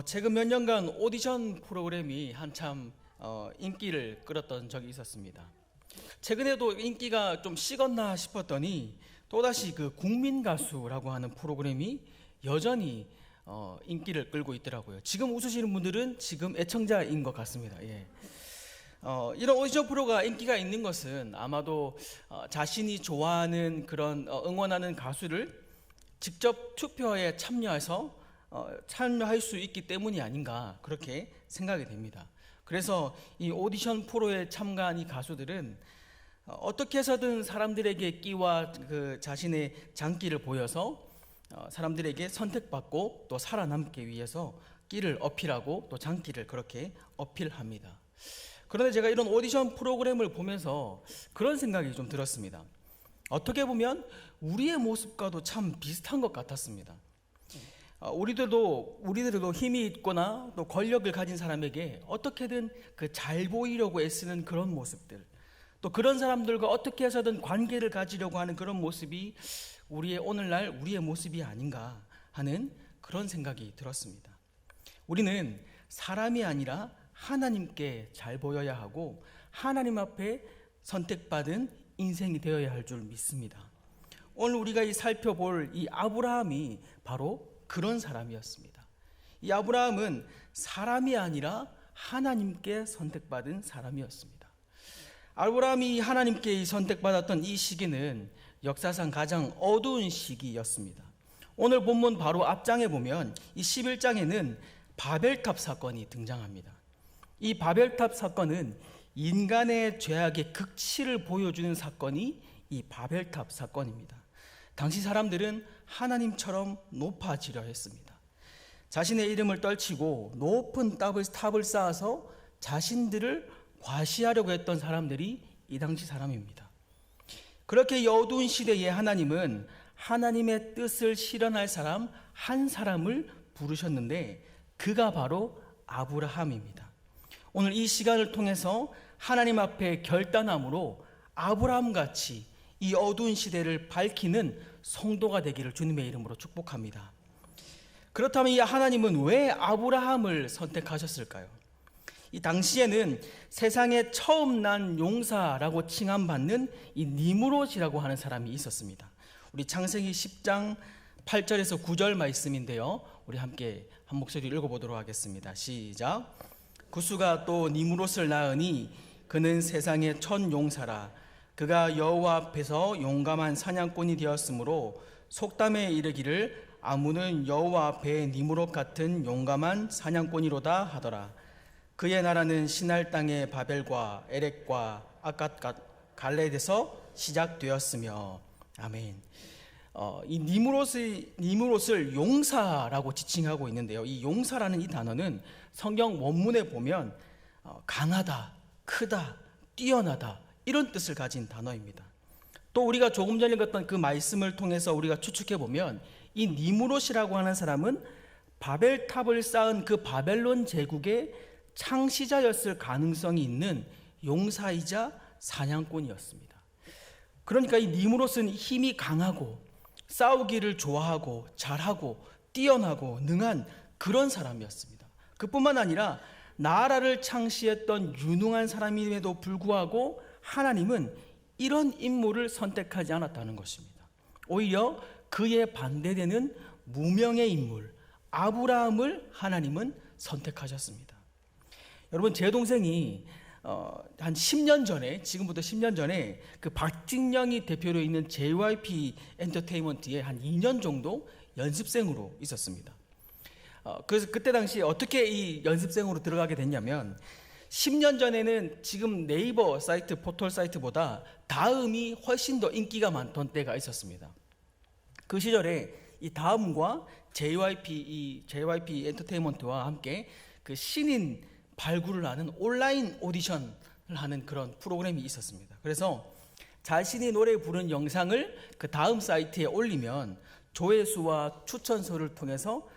최근 몇 년간 오디션 프로그램이 한참 인기를 끌었던 적이 있었습니다. 최근에도 인기가 좀 식었나 싶었더니 또다시 그 국민가수라고 하는 프로그램이 여전히 인기를 끌고 있더라고요. 지금 웃으시는 분들은 지금 애청자인 것 같습니다. 예. 이런 오디션 프로가 인기가 있는 것은 아마도 자신이 좋아하는 그런 응원하는 가수를 직접 투표에 참여할 수 있기 때문이 아닌가 그렇게 생각이 됩니다. 그래서 이 오디션 프로에 참가한 이 가수들은 어떻게 해서든 사람들에게 끼와 그 자신의 장기를 보여서 사람들에게 선택받고 또 살아남기 위해서 끼를 어필하고 또 장기를 그렇게 어필합니다. 그런데 제가 이런 오디션 프로그램을 보면서 그런 생각이 좀 들었습니다. 어떻게 보면 우리의 모습과도 참 비슷한 것 같았습니다. 우리들도 힘이 있거나 또 권력을 가진 사람에게 어떻게든 그 잘 보이려고 애쓰는 그런 모습들, 또 그런 사람들과 어떻게 해서든 관계를 가지려고 하는 그런 모습이 우리의 오늘날 우리의 모습이 아닌가 하는 그런 생각이 들었습니다. 우리는 사람이 아니라 하나님께 잘 보여야 하고 하나님 앞에 선택받은 인생이 되어야 할 줄 믿습니다. 오늘 우리가 살펴볼 이 아브라함이 바로 그런 사람이었습니다. 이 아브라함은 사람이 아니라 하나님께 선택받은 사람이었습니다. 아브라함이 하나님께 선택받았던 이 시기는 역사상 가장 어두운 시기였습니다. 오늘 본문 바로 앞장에 보면 이 11장에는 바벨탑 사건이 등장합니다. 이 바벨탑 사건은 인간의 죄악의 극치를 보여주는 사건이 이 바벨탑 사건입니다. 당시 사람들은 하나님처럼 높아지려 했습니다. 자신의 이름을 떨치고 높은 탑을 쌓아서 자신들을 과시하려고 했던 사람들이 이 당시 사람입니다. 그렇게 어두운 시대에 하나님은 하나님의 뜻을 실현할 사람 한 사람을 부르셨는데 그가 바로 아브라함입니다. 오늘 이 시간을 통해서 하나님 앞에 결단함으로 아브라함같이 이 어두운 시대를 밝히는 성도가 되기를 주님의 이름으로 축복합니다. 그렇다면 이 하나님은 왜 아브라함을 선택하셨을까요? 이 당시에는 세상에 처음 난 용사라고 칭함받는 이 니므롯이라고 하는 사람이 있었습니다. 우리 창세기 10장 8절에서 9절 말씀인데요. 우리 함께 한 목소리 읽어보도록 하겠습니다. 시작. 구스가 또 니므롯을 낳으니 그는 세상의 첫 용사라. 그가 여호와 앞에서 용감한 사냥꾼이 되었으므로 속담에 이르기를 아무는 여호와 앞에 니므롯 같은 용감한 사냥꾼이로다 하더라. 그의 나라는 신할 땅의 바벨과 에렉과 아갓 갈렙에서 시작되었으며. 아멘. 이 니므롯을 용사라고 지칭하고 있는데요. 이 용사라는 이 단어는 성경 원문에 보면 강하다, 크다, 뛰어나다 이런 뜻을 가진 단어입니다. 또 우리가 조금 전에 읽었던 그 말씀을 통해서 우리가 추측해 보면 이 니므롯이라고 하는 사람은 바벨탑을 쌓은 그 바벨론 제국의 창시자였을 가능성이 있는 용사이자 사냥꾼이었습니다. 그러니까 이 니므롯은 힘이 강하고 싸우기를 좋아하고 잘하고 뛰어나고 능한 그런 사람이었습니다. 그뿐만 아니라 나라를 창시했던 유능한 사람임에도 불구하고 하나님은 이런 인물을 선택하지 않았다는 것입니다. 오히려 그에 반대되는 무명의 인물 아브라함을 하나님은 선택하셨습니다. 여러분, 제 동생이 한 10년 전에, 지금부터 10년 전에 그 박진영이 대표로 있는 JYP 엔터테인먼트에 한 2년 정도 연습생으로 있었습니다. 그래서 그때 당시 어떻게 이 연습생으로 들어가게 됐냐면 10년 전에는 지금 네이버 사이트, 포털 사이트보다 다음이 훨씬 더 인기가 많던 때가 있었습니다. 그 시절에 이 다음과 JYP 엔터테인먼트와 함께 그 신인 발굴을 하는 온라인 오디션을 하는 그런 프로그램이 있었습니다. 그래서 자신이 노래 부른 영상을 그 다음 사이트에 올리면 조회수와 추천서를 통해서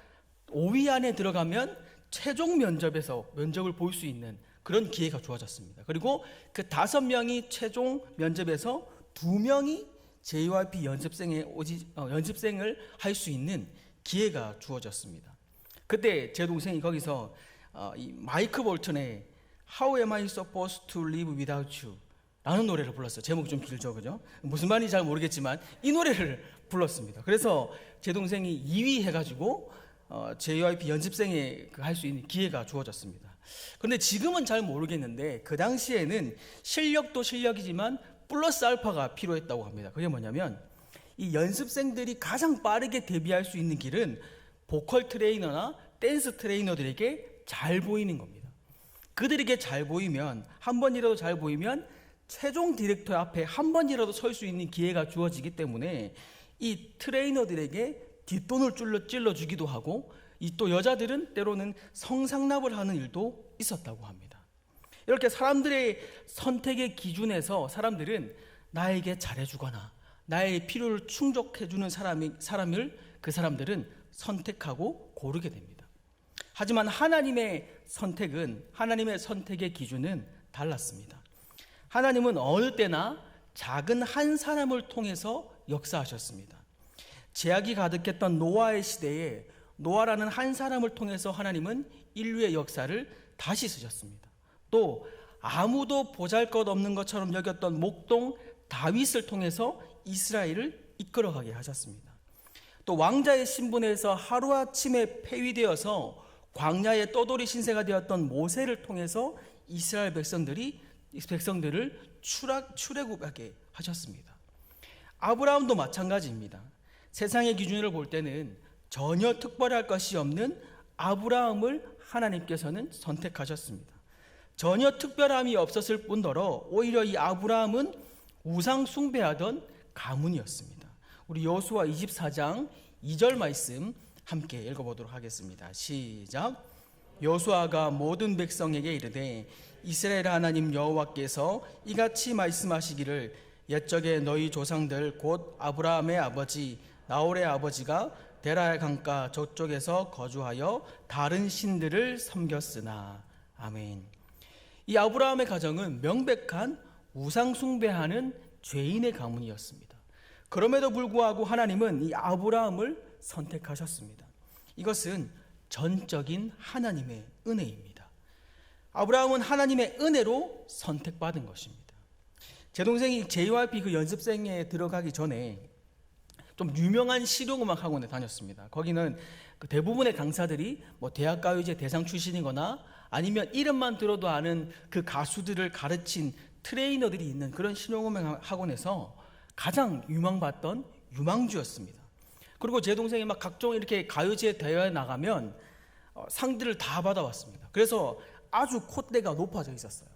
5위 안에 들어가면 최종 면접을 볼 수 있는 그런 기회가 주어졌습니다. 그리고 그 5명이 최종 면접에서 2명이 JYP 연습생을 할 수 있는 기회가 주어졌습니다. 그때 제 동생이 거기서 이 마이크 볼튼의 How am I supposed to live without you? 라는 노래를 불렀어요. 제목이 좀 길죠, 그죠? 무슨 말인지 잘 모르겠지만 이 노래를 불렀습니다. 그래서 제 동생이 2위 해가지고 JYP 연습생에 할 수 있는 기회가 주어졌습니다. 그런데 지금은 잘 모르겠는데 그 당시에는 실력도 실력이지만 플러스 알파가 필요했다고 합니다. 그게 뭐냐면 이 연습생들이 가장 빠르게 데뷔할 수 있는 길은 보컬 트레이너나 댄스 트레이너들에게 잘 보이는 겁니다. 그들에게 잘 보이면, 한 번이라도 잘 보이면 최종 디렉터 앞에 한 번이라도 설 수 있는 기회가 주어지기 때문에 이 트레이너들에게 뒷돈을 찔러주기도 하고, 이 또 여자들은 때로는 성상납을 하는 일도 있었다고 합니다. 이렇게 사람들의 선택의 기준에서 사람들은 나에게 잘해주거나 나의 필요를 충족해주는 사람을 그 사람들은 선택하고 고르게 됩니다. 하지만 하나님의 선택의 기준은 달랐습니다. 하나님은 어느 때나 작은 한 사람을 통해서 역사하셨습니다. 죄악이 가득했던 노아의 시대에 노아라는 한 사람을 통해서 하나님은 인류의 역사를 다시 쓰셨습니다. 또 아무도 보잘것없는 것처럼 여겼던 목동 다윗을 통해서 이스라엘을 이끌어가게 하셨습니다. 또 왕자의 신분에서 하루아침에 폐위되어서 광야의 떠돌이 신세가 되었던 모세를 통해서 이스라엘 백성들을 출애굽하게 하셨습니다. 아브라함도 마찬가지입니다. 세상의 기준으로 볼 때는 전혀 특별할 것이 없는 아브라함을 하나님께서는 선택하셨습니다. 전혀 특별함이 없었을 뿐더러 오히려 이 아브라함은 우상 숭배하던 가문이었습니다. 우리 여호수아 24장 2절 말씀 함께 읽어보도록 하겠습니다. 시작. 여호수아가 모든 백성에게 이르되 이스라엘 하나님 여호와께서 이같이 말씀하시기를 옛적에 너희 조상들 곧 아브라함의 아버지 나홀의 아버지가 데라의 강가 저쪽에서 거주하여 다른 신들을 섬겼으나. 아멘. 이 아브라함의 가정은 명백한 우상 숭배하는 죄인의 가문이었습니다. 그럼에도 불구하고 하나님은 이 아브라함을 선택하셨습니다. 이것은 전적인 하나님의 은혜입니다. 아브라함은 하나님의 은혜로 선택받은 것입니다. 제 동생이 JYP 그 연습생에 들어가기 전에 좀 유명한 실용음악 학원에 다녔습니다. 거기는 그 대부분의 강사들이 뭐 대학가요제 대상 출신이거나 아니면 이름만 들어도 아는 그 가수들을 가르친 트레이너들이 있는 그런 실용음악 학원에서 가장 유망받던 유망주였습니다. 그리고 제 동생이 막 각종 이렇게 가요제 대회에 나가면 상들을 다 받아왔습니다. 그래서 아주 콧대가 높아져 있었어요.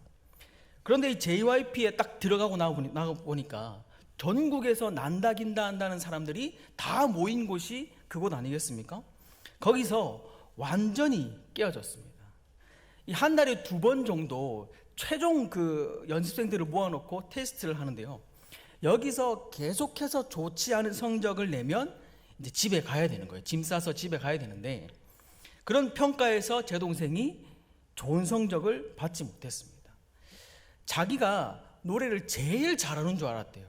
그런데 이 JYP에 딱 들어가고 나보니까 전국에서 난다 긴다 한다는 사람들이 다 모인 곳이 그곳 아니겠습니까? 거기서 완전히 깨어졌습니다. 이 한 달에 2번 정도 최종 그 연습생들을 모아놓고 테스트를 하는데요. 여기서 계속해서 좋지 않은 성적을 내면 이제 집에 가야 되는 거예요. 짐 싸서 집에 가야 되는데 그런 평가에서 제 동생이 좋은 성적을 받지 못했습니다. 자기가 노래를 제일 잘하는 줄 알았대요.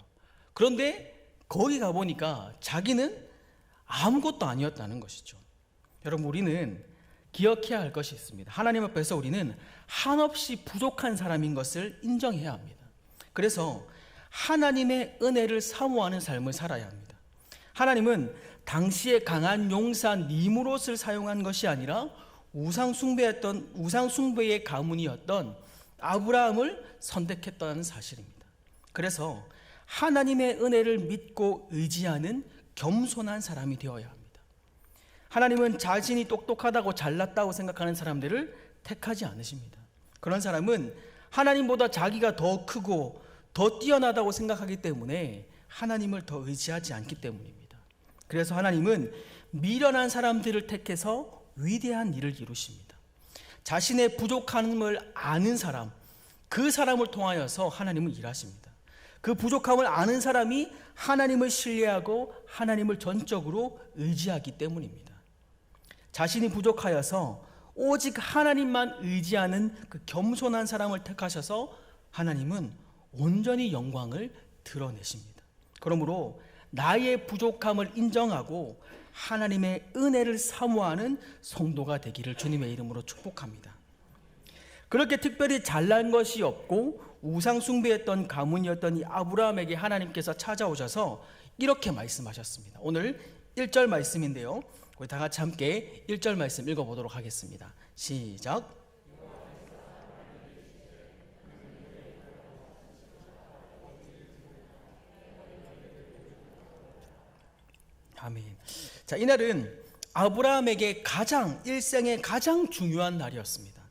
그런데 거기 가보니까 자기는 아무것도 아니었다는 것이죠. 여러분, 우리는 기억해야 할 것이 있습니다. 하나님 앞에서 우리는 한없이 부족한 사람인 것을 인정해야 합니다. 그래서 하나님의 은혜를 사모하는 삶을 살아야 합니다. 하나님은 당시에 강한 용사 니므롯을 사용한 것이 아니라 우상 숭배의 가문이었던 아브라함을 선택했다는 사실입니다. 그래서 하나님의 은혜를 믿고 의지하는 겸손한 사람이 되어야 합니다. 하나님은 자신이 똑똑하다고 잘났다고 생각하는 사람들을 택하지 않으십니다. 그런 사람은 하나님보다 자기가 더 크고 더 뛰어나다고 생각하기 때문에 하나님을 더 의지하지 않기 때문입니다. 그래서 하나님은 미련한 사람들을 택해서 위대한 일을 이루십니다. 자신의 부족함을 아는 사람, 그 사람을 통하여서 하나님은 일하십니다. 그 부족함을 아는 사람이 하나님을 신뢰하고 하나님을 전적으로 의지하기 때문입니다. 자신이 부족하여서 오직 하나님만 의지하는 그 겸손한 사람을 택하셔서 하나님은 온전히 영광을 드러내십니다. 그러므로 나의 부족함을 인정하고 하나님의 은혜를 사모하는 성도가 되기를 주님의 이름으로 축복합니다. 그렇게 특별히 잘난 것이 없고 우상 숭배했던 가문이었던 이 아브라함에게 하나님께서 찾아오셔서 이렇게 말씀하셨습니다. 오늘 1절 말씀인데요, 우리 다 같이 함께 1절 말씀 읽어보도록 하겠습니다. 시작. 아멘. 자, 이날은 아브라함에게 일생의 가장 중요한 날이었습니다.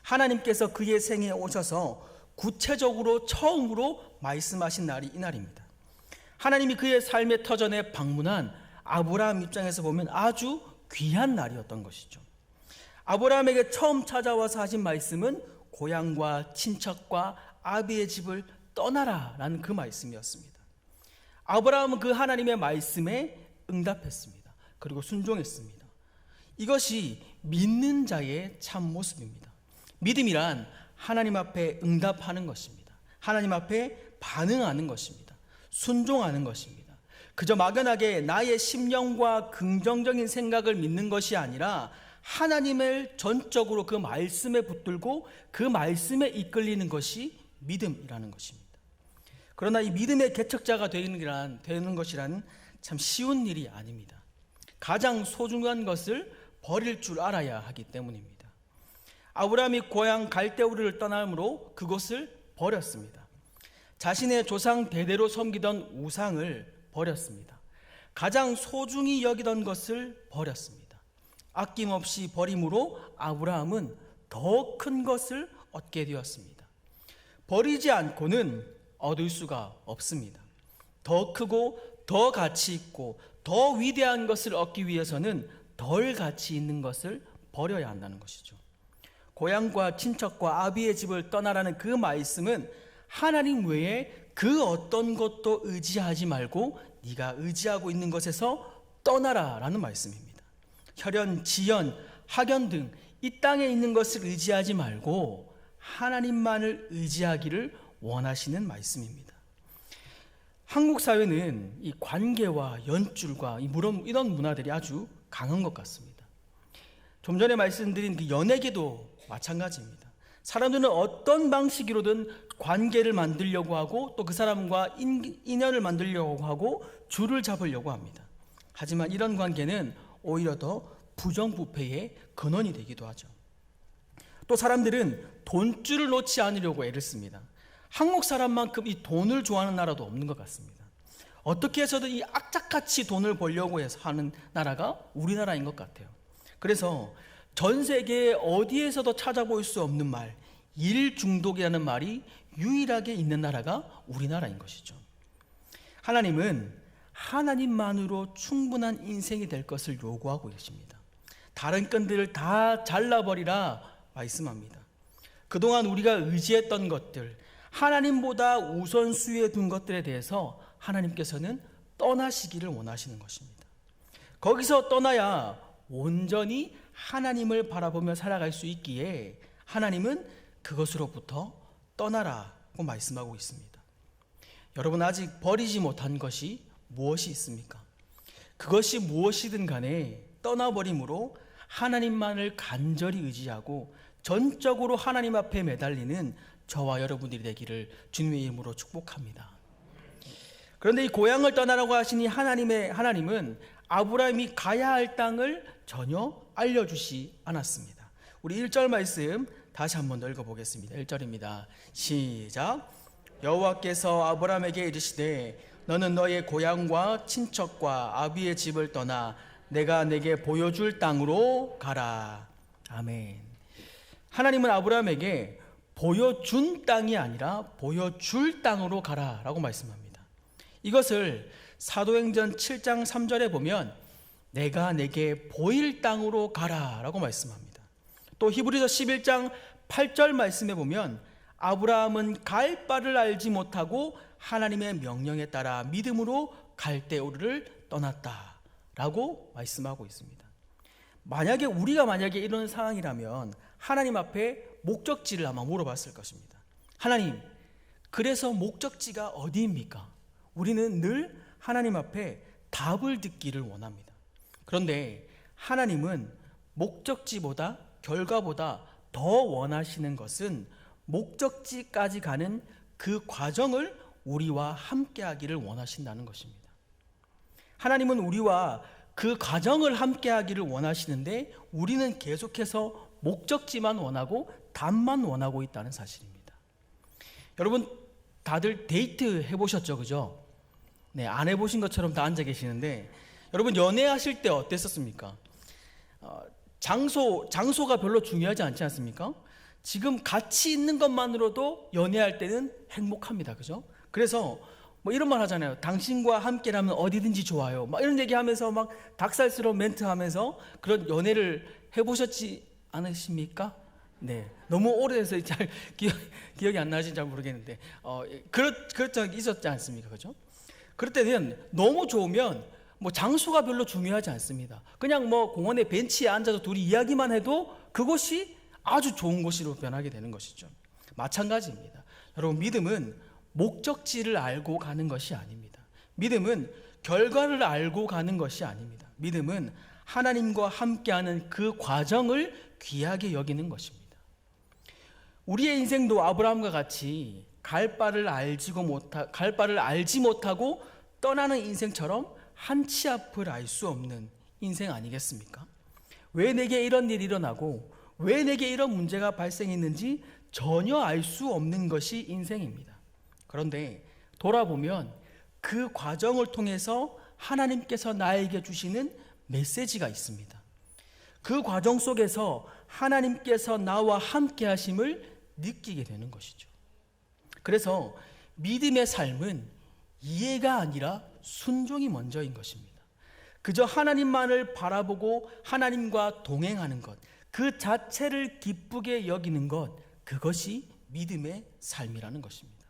하나님께서 그의 생에 오셔서 구체적으로 처음으로 말씀하신 날이 이날입니다. 하나님이 그의 삶의 터전에 방문한 아브라함 입장에서 보면 아주 귀한 날이었던 것이죠. 아브라함에게 처음 찾아와서 하신 말씀은 고향과 친척과 아비의 집을 떠나라 라는 그 말씀이었습니다. 아브라함은 그 하나님의 말씀에 응답했습니다. 그리고 순종했습니다. 이것이 믿는 자의 참 모습입니다. 믿음이란 하나님 앞에 응답하는 것입니다. 하나님 앞에 반응하는 것입니다. 순종하는 것입니다. 그저 막연하게 나의 심령과 긍정적인 생각을 믿는 것이 아니라 하나님을 전적으로 그 말씀에 붙들고 그 말씀에 이끌리는 것이 믿음이라는 것입니다. 그러나 이 믿음의 개척자가 되는 것이란 참 쉬운 일이 아닙니다. 가장 소중한 것을 버릴 줄 알아야 하기 때문입니다. 아브라함이 고향 갈대우르를 떠남으로 그곳을 버렸습니다. 자신의 조상 대대로 섬기던 우상을 버렸습니다. 가장 소중히 여기던 것을 버렸습니다. 아낌없이 버림으로 아브라함은 더 큰 것을 얻게 되었습니다. 버리지 않고는 얻을 수가 없습니다. 더 크고 더 가치 있고 더 위대한 것을 얻기 위해서는 덜 가치 있는 것을 버려야 한다는 것이죠. 고향과 친척과 아비의 집을 떠나라는 그 말씀은 하나님 외에 그 어떤 것도 의지하지 말고 네가 의지하고 있는 것에서 떠나라라는 말씀입니다. 혈연, 지연, 학연 등 이 땅에 있는 것을 의지하지 말고 하나님만을 의지하기를 원하시는 말씀입니다. 한국 사회는 이 관계와 연줄과 이런 문화들이 아주 강한 것 같습니다. 좀 전에 말씀드린 그 연예계도 마찬가지입니다. 사람들은 어떤 방식으로든 관계를 만들려고 하고 또 그 사람과 인연을 만들려고 하고 줄을 잡으려고 합니다. 하지만 이런 관계는 오히려 더 부정부패의 근원이 되기도 하죠. 또 사람들은 돈줄을 놓지 않으려고 애를 씁니다. 한국 사람만큼 이 돈을 좋아하는 나라도 없는 것 같습니다. 어떻게 해서든 이 악착같이 돈을 벌려고 해서 하는 나라가 우리나라인 것 같아요. 그래서 전 세계 어디에서도 찾아볼 수 없는 말, 일 중독이라는 말이 유일하게 있는 나라가 우리나라인 것이죠. 하나님은 하나님만으로 충분한 인생이 될 것을 요구하고 계십니다. 다른 끈들을 다 잘라버리라 말씀합니다. 그동안 우리가 의지했던 것들, 하나님보다 우선순위에 둔 것들에 대해서 하나님께서는 떠나시기를 원하시는 것입니다. 거기서 떠나야 온전히 하나님을 바라보며 살아갈 수 있기에 하나님은 그것으로부터 떠나라고 말씀하고 있습니다. 여러분, 아직 버리지 못한 것이 무엇이 있습니까? 그것이 무엇이든 간에 떠나버림으로 하나님만을 간절히 의지하고 전적으로 하나님 앞에 매달리는 저와 여러분들이 되기를 주님의 이름으로 축복합니다. 그런데 이 고향을 떠나라고 하시니 하나님은 아브라함이 가야 할 땅을 전혀 알려주시 않았습니다. 우리 1절 말씀 다시 한 번 더 읽어보겠습니다. 1절입니다. 시작. 여호와께서 아브라함에게 이르시되 너는 너의 고향과 친척과 아비의 집을 떠나 내가 내게 보여줄 땅으로 가라. 아멘. 하나님은 아브라함에게 보여준 땅이 아니라 보여줄 땅으로 가라 라고 말씀합니다. 이것을 사도행전 7장 3절에 보면 내가 내게 보일 땅으로 가라 라고 말씀합니다. 또 히브리서 11장 8절 말씀에 보면 아브라함은 갈 바를 알지 못하고 하나님의 명령에 따라 믿음으로 갈대우르를 떠났다 라고 말씀하고 있습니다. 우리가 만약에 이런 상황이라면 하나님 앞에 목적지를 아마 물어봤을 것입니다. 하나님, 그래서 목적지가 어디입니까? 우리는 늘 하나님 앞에 답을 듣기를 원합니다. 그런데 하나님은 목적지보다 결과보다 더 원하시는 것은 목적지까지 가는 그 과정을 우리와 함께 하기를 원하신다는 것입니다. 하나님은 우리와 그 과정을 함께 하기를 원하시는데 우리는 계속해서 목적지만 원하고 답만 원하고 있다는 사실입니다. 여러분 다들 데이트 해보셨죠? 그죠? 네, 안 해보신 것처럼 다 앉아 계시는데 여러분 연애하실 때 어땠었습니까? 장소가 별로 중요하지 않지 않습니까? 지금 같이 있는 것만으로도 연애할 때는 행복합니다. 그죠? 그래서 뭐 이런 말 하잖아요. 당신과 함께라면 어디든지 좋아요. 막 이런 얘기하면서 막 닭살스러운 멘트 하면서 그런 연애를 해보셨지 않으십니까? 네, 너무 오래돼서 잘 기억이 안 나지 잘 모르겠는데 그런 적이 있었지 않습니까? 그죠? 그럴 때는 너무 좋으면 뭐 장소가 별로 중요하지 않습니다. 그냥 뭐 공원의 벤치에 앉아서 둘이 이야기만 해도 그것이 아주 좋은 곳으로 변하게 되는 것이죠. 마찬가지입니다. 여러분 믿음은 목적지를 알고 가는 것이 아닙니다. 믿음은 결과를 알고 가는 것이 아닙니다. 믿음은 하나님과 함께하는 그 과정을 귀하게 여기는 것입니다. 우리의 인생도 아브라함과 같이 갈 바를 알지 못하고 떠나는 인생처럼 한치 앞을 알 수 없는 인생 아니겠습니까? 왜 내게 이런 일이 일어나고 왜 내게 이런 문제가 발생했는지 전혀 알 수 없는 것이 인생입니다. 그런데 돌아보면 그 과정을 통해서 하나님께서 나에게 주시는 메시지가 있습니다. 그 과정 속에서 하나님께서 나와 함께 하심을 느끼게 되는 것이죠. 그래서 믿음의 삶은 이해가 아니라 순종이 먼저인 것입니다. 그저 하나님만을 바라보고 하나님과 동행하는 것, 그 자체를 기쁘게 여기는 것, 그것이 믿음의 삶이라는 것입니다.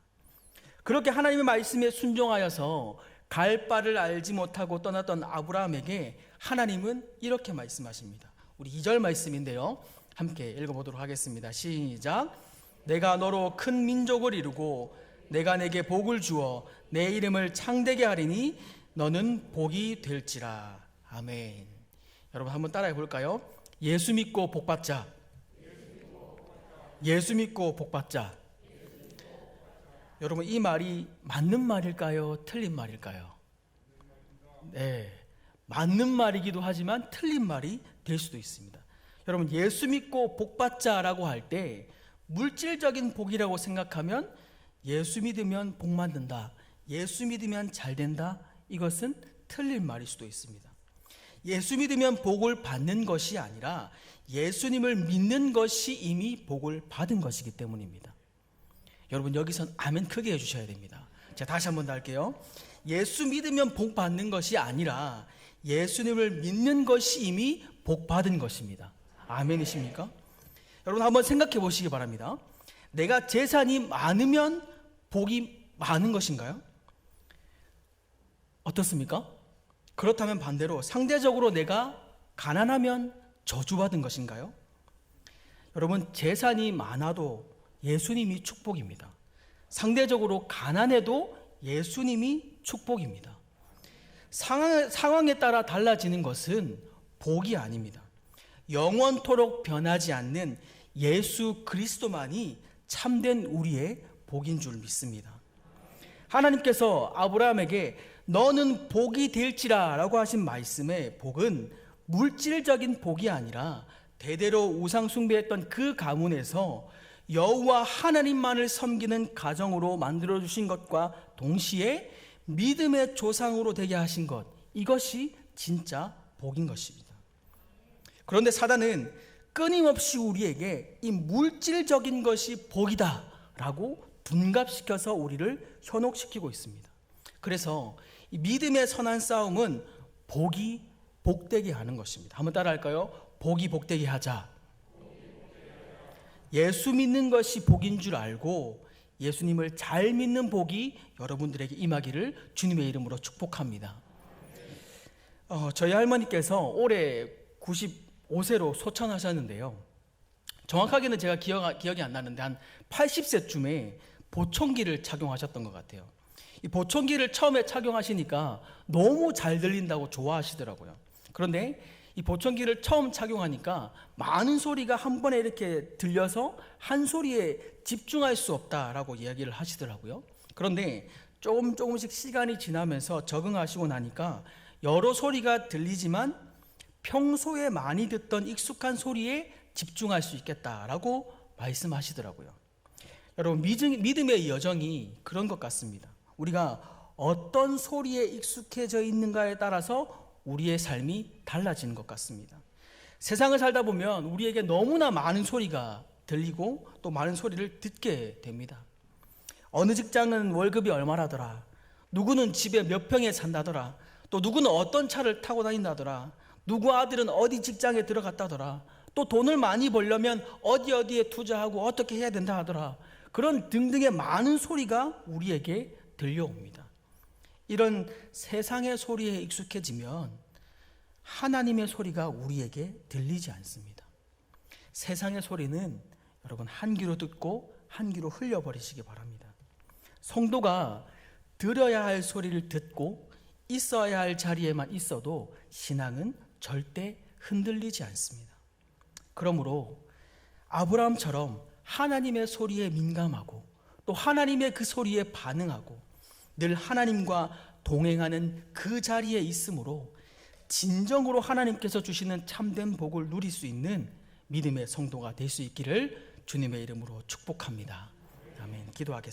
그렇게 하나님의 말씀에 순종하여서 갈 바를 알지 못하고 떠났던 아브라함에게 하나님은 이렇게 말씀하십니다. 우리 2절 말씀인데요, 함께 읽어보도록 하겠습니다. 시작. 내가 너로 큰 민족을 이루고 내가 내게 복을 주어 내 이름을 창대게 하리니 너는 복이 될지라. 아멘. 여러분 한번 따라해 볼까요? 예수 믿고 복 받자. 예수 믿고 복 받자. 여러분 이 말이 맞는 말일까요? 틀린 말일까요? 네, 맞는 말이기도 하지만 틀린 말이 될 수도 있습니다. 여러분 예수 믿고 복 받자라고 할 때 물질적인 복이라고 생각하면 예수 믿으면 복 받는다, 예수 믿으면 잘 된다, 이것은 틀린 말일 수도 있습니다. 예수 믿으면 복을 받는 것이 아니라 예수님을 믿는 것이 이미 복을 받은 것이기 때문입니다. 여러분 여기선 아멘 크게 해주셔야 됩니다. 제가 다시 한번 더 할게요. 예수 믿으면 복 받는 것이 아니라 예수님을 믿는 것이 이미 복 받은 것입니다. 아멘이십니까? 여러분 한번 생각해 보시기 바랍니다. 내가 재산이 많으면 복이 많은 것인가요? 어떻습니까? 그렇다면 반대로 상대적으로 내가 가난하면 저주받은 것인가요? 여러분 재산이 많아도 예수님이 축복입니다. 상대적으로 가난해도 예수님이 축복입니다. 상황에 따라 달라지는 것은 복이 아닙니다. 영원토록 변하지 않는 예수 그리스도만이 참된 우리의 복인 줄 믿습니다. 하나님께서 아브라함에게 너는 복이 될지라 라고 하신 말씀의 복은 물질적인 복이 아니라 대대로 우상 숭배했던 그 가문에서 여호와 하나님만을 섬기는 가정으로 만들어주신 것과 동시에 믿음의 조상으로 되게 하신 것, 이것이 진짜 복인 것입니다. 그런데 사단은 끊임없이 우리에게 이 물질적인 것이 복이다 라고 둔갑시켜서 우리를 현혹시키고 있습니다. 그래서 이 믿음의 선한 싸움은 복이 복되게 하는 것입니다. 한번 따라 할까요? 복이 복되게 하자. 예수 믿는 것이 복인 줄 알고 예수님을 잘 믿는 복이 여러분들에게 임하기를 주님의 이름으로 축복합니다. 저희 할머니께서 올해 95세로 소천하셨는데요. 정확하게는 제가 기억이 안 나는데 한 80세쯤에 보청기를 착용하셨던 것 같아요. 이 보청기를 처음에 착용하시니까 너무 잘 들린다고 좋아하시더라고요. 그런데 이 보청기를 처음 착용하니까 많은 소리가 한 번에 이렇게 들려서 한 소리에 집중할 수 없다라고 이야기를 하시더라고요. 그런데 조금씩 시간이 지나면서 적응하시고 나니까 여러 소리가 들리지만 평소에 많이 듣던 익숙한 소리에 집중할 수 있겠다라고 말씀하시더라고요. 여러분, 믿음의 여정이 그런 것 같습니다. 우리가 어떤 소리에 익숙해져 있는가에 따라서 우리의 삶이 달라지는 것 같습니다. 세상을 살다 보면 우리에게 너무나 많은 소리가 들리고 또 많은 소리를 듣게 됩니다. 어느 직장은 월급이 얼마라더라, 누구는 집에 몇 평에 산다더라, 또 누구는 어떤 차를 타고 다닌다더라, 누구 아들은 어디 직장에 들어갔다더라, 또 돈을 많이 벌려면 어디에 투자하고 어떻게 해야 된다 하더라. 그런 등등의 많은 소리가 우리에게 들려옵니다. 이런 세상의 소리에 익숙해지면 하나님의 소리가 우리에게 들리지 않습니다. 세상의 소리는 여러분 한 귀로 듣고 한 귀로 흘려버리시기 바랍니다. 성도가 들어야 할 소리를 듣고 있어야 할 자리에만 있어도 신앙은 절대 흔들리지 않습니다. 그러므로 아브라함처럼 하나님의 소리에 민감하고 또 하나님의 그 소리에 반응하고 늘 하나님과 동행하는 그 자리에 있으므로 진정으로 하나님께서 주시는 참된 복을 누릴 수 있는 믿음의 성도가 될 수 있기를 주님의 이름으로 축복합니다. 아멘. 기도하겠습니다.